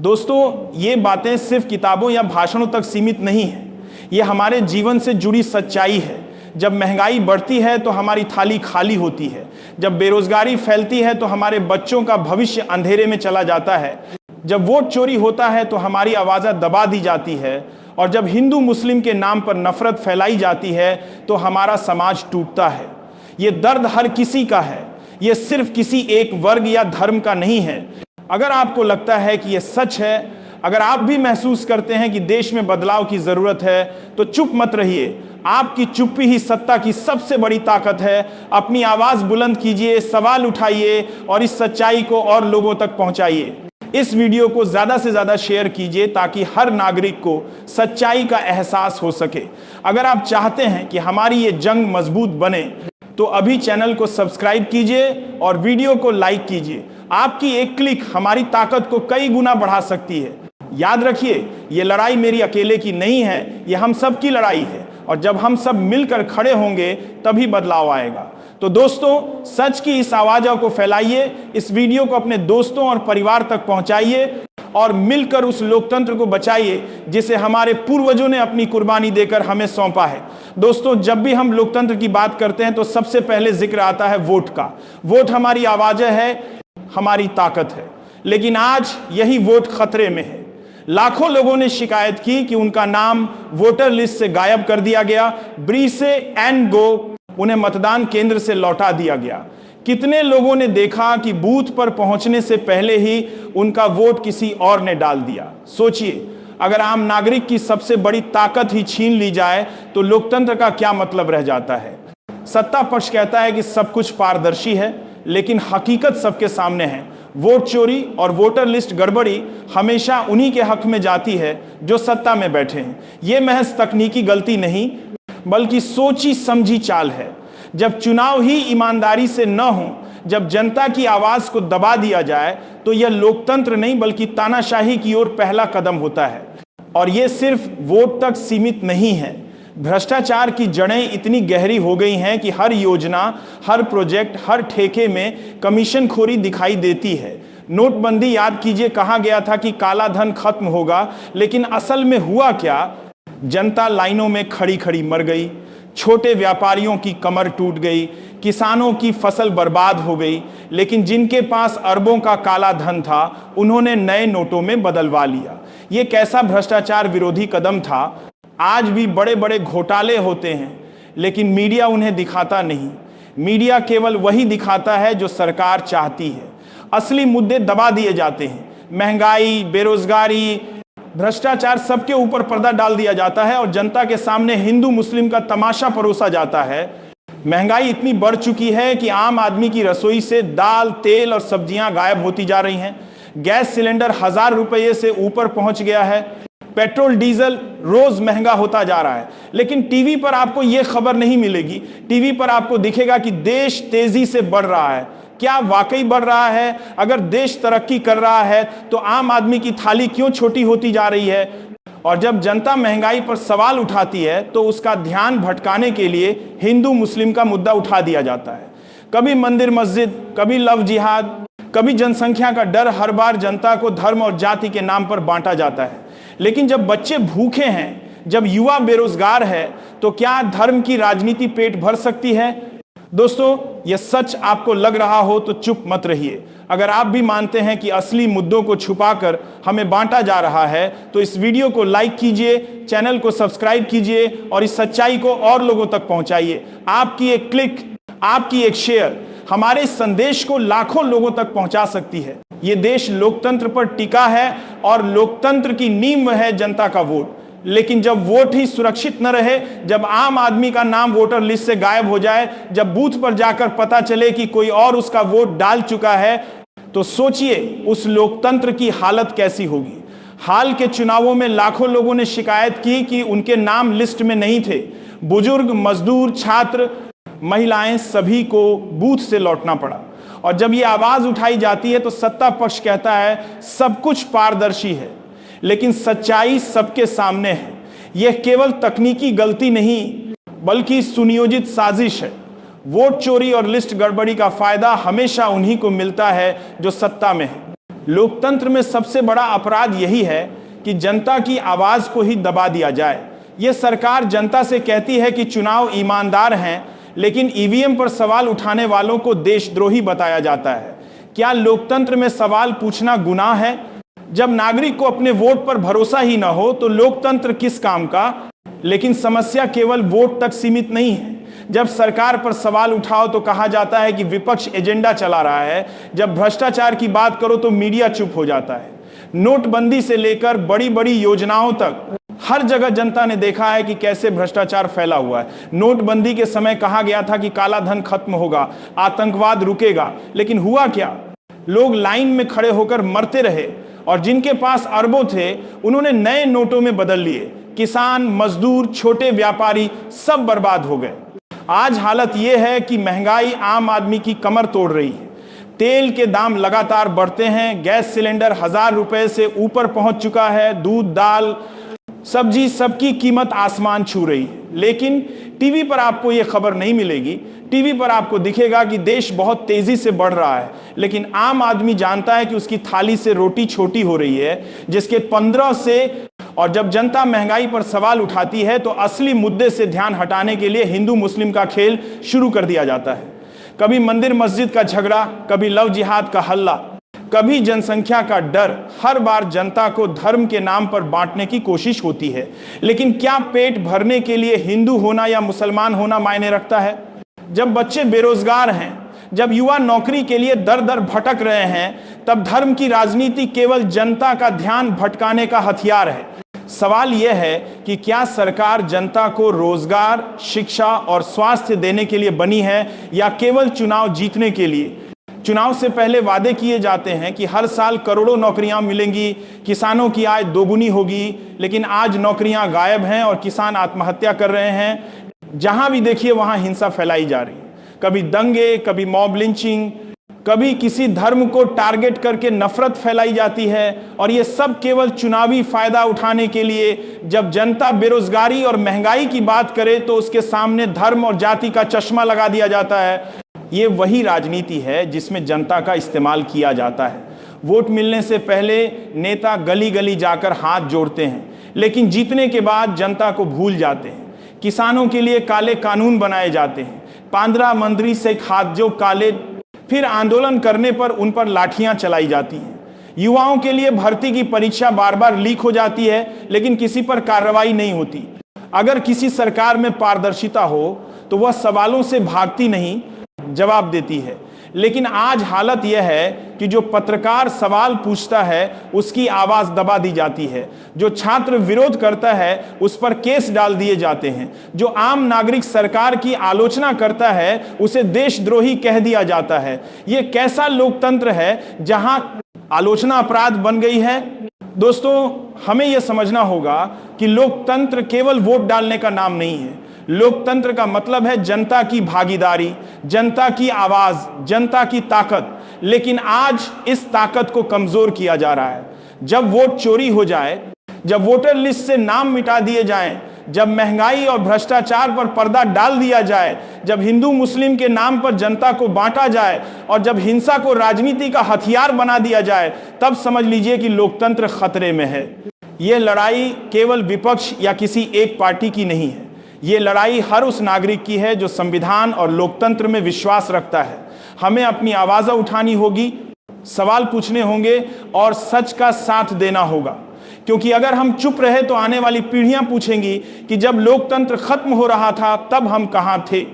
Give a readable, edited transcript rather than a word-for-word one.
दोस्तों, ये बातें सिर्फ किताबों या भाषणों तक सीमित नहीं है, ये हमारे जीवन से जुड़ी सच्चाई है। जब महंगाई बढ़ती है तो हमारी थाली खाली होती है, जब बेरोजगारी फैलती है तो हमारे बच्चों का भविष्य अंधेरे में चला जाता है, जब वोट चोरी होता है तो हमारी आवाज़ें दबा दी जाती है, और जब हिंदू मुस्लिम के नाम पर नफरत फैलाई जाती है तो हमारा समाज टूटता है। ये दर्द हर किसी का है, ये सिर्फ किसी एक वर्ग या धर्म का नहीं है। अगर आपको लगता है कि ये सच है, अगर आप भी महसूस करते हैं कि देश में बदलाव की जरूरत है, तो चुप मत रहिए। आपकी चुप्पी ही सत्ता की सबसे बड़ी ताकत है। अपनी आवाज बुलंद कीजिए, सवाल उठाइए और इस सच्चाई को और लोगों तक पहुंचाइए। इस वीडियो को ज्यादा से ज्यादा शेयर कीजिए ताकि हर नागरिक को सच्चाई का एहसास हो सके। अगर आप चाहते हैं कि हमारी ये जंग मजबूत बने तो अभी चैनल को सब्सक्राइब कीजिए और वीडियो को लाइक कीजिए। आपकी एक क्लिक हमारी ताकत को कई गुना बढ़ा सकती है। याद रखिए, ये लड़ाई मेरी अकेले की नहीं है, ये हम सब की लड़ाई है, और जब हम सब मिलकर खड़े होंगे तभी बदलाव आएगा। तो दोस्तों, सच की इस आवाज़ को फैलाइए, इस वीडियो को अपने दोस्तों और परिवार तक पहुंचाइए और मिलकर उस लोकतंत्र को बचाइए जिसे हमारे पूर्वजों ने अपनी कुर्बानी देकर हमें सौंपा है। दोस्तों, जब भी हम लोकतंत्र की बात करते हैं तो सबसे पहले जिक्र आता है वोट का। वोट हमारी आवाज़ है, हमारी ताकत है, लेकिन आज यही वोट खतरे में है। लाखों लोगों ने शिकायत की कि उनका नाम वोटर लिस्ट से गायब कर दिया गया, ब्री से एंड गो उन्हें मतदान केंद्र से लौटा दिया गया। कितने लोगों ने देखा कि बूथ पर पहुंचने से पहले ही उनका वोट किसी और ने डाल दिया। सोचिए, अगर आम नागरिक की सबसे बड़ी ताकत ही छीन ली जाए तो लोकतंत्र का क्या मतलब रह जाता है। सत्ता पक्ष कहता है कि सब कुछ पारदर्शी है, लेकिन हकीकत सबके सामने है। वोट चोरी और वोटर लिस्ट गड़बड़ी हमेशा उन्हीं के हक में जाती है जो सत्ता में बैठे हैं। ये महज तकनीकी गलती नहीं बल्कि सोची समझी चाल है। जब चुनाव ही ईमानदारी से न हो, जब जनता की आवाज को दबा दिया जाए, तो यह लोकतंत्र नहीं बल्कि तानाशाही की ओर पहला कदम होता है। और यह सिर्फ वोट तक सीमित नहीं है। भ्रष्टाचार की जड़ें इतनी गहरी हो गई हैं कि हर योजना, हर प्रोजेक्ट, हर ठेके में कमीशनखोरी दिखाई देती है। नोटबंदी याद कीजिए, कहा गया था कि काला धन खत्म होगा, लेकिन असल में हुआ क्या? जनता लाइनों में खड़ी खड़ी मर गई, छोटे व्यापारियों की कमर टूट गई, किसानों की फसल बर्बाद हो गई, लेकिन जिनके पास अरबों का काला धन था उन्होंने नए नोटों में बदलवा लिया। ये कैसा भ्रष्टाचार विरोधी कदम था। आज भी बड़े बड़े घोटाले होते हैं, लेकिन मीडिया उन्हें दिखाता नहीं। मीडिया केवल वही दिखाता है जो सरकार चाहती है। असली मुद्दे दबा दिए जाते हैं। महंगाई, बेरोजगारी, भ्रष्टाचार, सबके ऊपर पर्दा डाल दिया जाता है और जनता के सामने हिंदू मुस्लिम का तमाशा परोसा जाता है। महंगाई इतनी बढ़ चुकी है कि आम आदमी की रसोई से दाल, तेल और सब्जियां गायब होती जा रही हैं। गैस सिलेंडर 1000 रुपये से ऊपर पहुंच गया है। पेट्रोल डीजल रोज महंगा होता जा रहा है, लेकिन टीवी पर आपको यह खबर नहीं मिलेगी। टीवी पर आपको दिखेगा कि देश तेजी से बढ़ रहा है। क्या वाकई बढ़ रहा है? अगर देश तरक्की कर रहा है तो आम आदमी की थाली क्यों छोटी होती जा रही है? और जब जनता महंगाई पर सवाल उठाती है तो उसका ध्यान भटकाने के लिए हिंदू मुस्लिम का मुद्दा उठा दिया जाता है। कभी मंदिर मस्जिद, कभी लव जिहाद, कभी जनसंख्या का डर। हर बार जनता को धर्म और जाति के नाम पर बांटा जाता है। लेकिन जब बच्चे भूखे हैं, जब युवा बेरोजगार है, तो क्या धर्म की राजनीति पेट भर सकती है? दोस्तों, यह सच आपको लग रहा हो तो चुप मत रहिए। अगर आप भी मानते हैं कि असली मुद्दों को छुपाकर हमें बांटा जा रहा है, तो इस वीडियो को लाइक कीजिए, चैनल को सब्सक्राइब कीजिए और इस सच्चाई को और लोगों तक पहुंचाइए। आपकी एक क्लिक, आपकी एक शेयर हमारे संदेश को लाखों लोगों तक पहुंचा सकती है। ये देश लोकतंत्र पर टिका है और लोकतंत्र की नींव है जनता का वोट। लेकिन जब वोट ही सुरक्षित न रहे, जब आम आदमी का नाम वोटर लिस्ट से गायब हो जाए, जब बूथ पर जाकर पता चले कि कोई और उसका वोट डाल चुका है, तो सोचिए उस लोकतंत्र की हालत कैसी होगी। हाल के चुनावों में लाखों लोगों ने शिकायत की कि उनके नाम लिस्ट में नहीं थे। बुजुर्ग, मजदूर, छात्र, महिलाएं, सभी को बूथ से लौटना पड़ा। और जब ये आवाज उठाई जाती है तो सत्ता पक्ष कहता है सब कुछ पारदर्शी है, लेकिन सच्चाई सबके सामने है। यह केवल तकनीकी गलती नहीं बल्कि सुनियोजित साजिश है। वोट चोरी और लिस्ट गड़बड़ी का फायदा हमेशा उन्हीं को मिलता है जो सत्ता में है। लोकतंत्र में सबसे बड़ा अपराध यही है कि जनता की आवाज को ही दबा दिया जाए। यह सरकार जनता से कहती है कि चुनाव ईमानदार हैं, लेकिन ईवीएम पर सवाल उठाने वालों को देशद्रोही बताया जाता है। क्या लोकतंत्र में सवाल पूछना गुनाह है? जब नागरिक को अपने वोट पर भरोसा ही ना हो तो लोकतंत्र किस काम का? लेकिन समस्या केवल वोट तक सीमित नहीं है। जब सरकार पर सवाल उठाओ तो कहा जाता है कि विपक्ष एजेंडा चला रहा है। जब भ्रष्टाचार की बात करो तो मीडिया चुप हो जाता है। नोटबंदी से लेकर बड़ी बड़ी योजनाओं तक हर जगह जनता ने देखा है कि कैसे भ्रष्टाचार फैला हुआ है। नोटबंदी के समय कहा गया था कि काला धन खत्म होगा, आतंकवाद रुकेगा, लेकिन हुआ क्या? लोग लाइन में खड़े होकर मरते रहे और जिनके पास अरबों थे उन्होंने नए नोटों में बदल लिए। किसान, मजदूर, छोटे व्यापारी सब बर्बाद हो गए। आज हालत यह है कि महंगाई आम आदमी की कमर तोड़ रही है। तेल के दाम लगातार बढ़ते हैं। गैस सिलेंडर 1000 रुपए से ऊपर पहुंच चुका है। दूध, दाल, सब्जी सबकी कीमत आसमान छू रही है। लेकिन टीवी पर आपको यह खबर नहीं मिलेगी। टीवी पर आपको दिखेगा कि देश बहुत तेजी से बढ़ रहा है, लेकिन आम आदमी जानता है कि उसकी थाली से रोटी छोटी हो रही है, जिसके 15 से। और जब जनता महंगाई पर सवाल उठाती है तो असली मुद्दे से ध्यान हटाने के लिए हिंदू मुस्लिम का खेल शुरू कर दिया जाता है। कभी मंदिर मस्जिद का झगड़ा, कभी लव जिहाद का हल्ला, कभी जनसंख्या का डर। हर बार जनता को धर्म के नाम पर बांटने की कोशिश होती है। लेकिन क्या पेट भरने के लिए हिंदू होना या मुसलमान होना मायने रखता है? जब बच्चे बेरोजगार हैं, जब युवा नौकरी के लिए दर दर भटक रहे हैं, तब धर्म की राजनीति केवल जनता का ध्यान भटकाने का हथियार है। सवाल यह है कि क्या सरकार जनता को रोजगार, शिक्षा और स्वास्थ्य देने के लिए बनी है या केवल चुनाव जीतने के लिए? चुनाव से पहले वादे किए जाते हैं कि हर साल करोड़ों नौकरियां मिलेंगी, किसानों की आय दोगुनी होगी, लेकिन आज नौकरियां गायब हैं और किसान आत्महत्या कर रहे हैं। जहां भी देखिए वहां हिंसा फैलाई जा रही है। कभी दंगे, कभी मॉब लिंचिंग, कभी किसी धर्म को टारगेट करके नफरत फैलाई जाती है, और ये सब केवल चुनावी फायदा उठाने के लिए। जब जनता बेरोजगारी और महंगाई की बात करे तो उसके सामने धर्म और जाति का चश्मा लगा दिया जाता है। ये वही राजनीति है जिसमें जनता का इस्तेमाल किया जाता है। वोट मिलने से पहले नेता गली गली जाकर हाथ जोड़ते हैं, लेकिन जीतने के बाद जनता को भूल जाते हैं। किसानों के लिए काले कानून बनाए जाते हैं। 15 मंत्री से हाथ जो काले, फिर आंदोलन करने पर उन पर लाठियां चलाई जाती हैं। युवाओं के लिए भर्ती की परीक्षा बार बार लीक हो जाती है, लेकिन किसी पर कार्रवाई नहीं होती। अगर किसी सरकार में पारदर्शिता हो तो वह सवालों से भागती नहीं, जवाब देती है। लेकिन आज हालत यह है कि जो पत्रकार सवाल पूछता है उसकी आवाज दबा दी जाती है। जो छात्र विरोध करता है उस पर केस डाल दिए जाते हैं। जो आम नागरिक सरकार की आलोचना करता है उसे देशद्रोही कह दिया जाता है। यह कैसा लोकतंत्र है जहां आलोचना अपराध बन गई है? दोस्तों, हमें यह समझना होगा कि लोकतंत्र केवल वोट डालने का नाम नहीं है। लोकतंत्र का मतलब है जनता की भागीदारी, जनता की आवाज, जनता की ताकत। लेकिन आज इस ताकत को कमजोर किया जा रहा है। जब वोट चोरी हो जाए, जब वोटर लिस्ट से नाम मिटा दिए जाएं, जब महंगाई और भ्रष्टाचार पर पर्दा डाल दिया जाए, जब हिंदू मुस्लिम के नाम पर जनता को बांटा जाए और जब हिंसा को राजनीति का हथियार बना दिया जाए, तब समझ लीजिए कि लोकतंत्र खतरे में है। यह लड़ाई केवल विपक्ष या किसी एक पार्टी की नहीं है। ये लड़ाई हर उस नागरिक की है जो संविधान और लोकतंत्र में विश्वास रखता है। हमें अपनी आवाज़ उठानी होगी, सवाल पूछने होंगे और सच का साथ देना होगा। क्योंकि अगर हम चुप रहे तो आने वाली पीढ़ियां पूछेंगी कि जब लोकतंत्र खत्म हो रहा था तब हम कहां थे।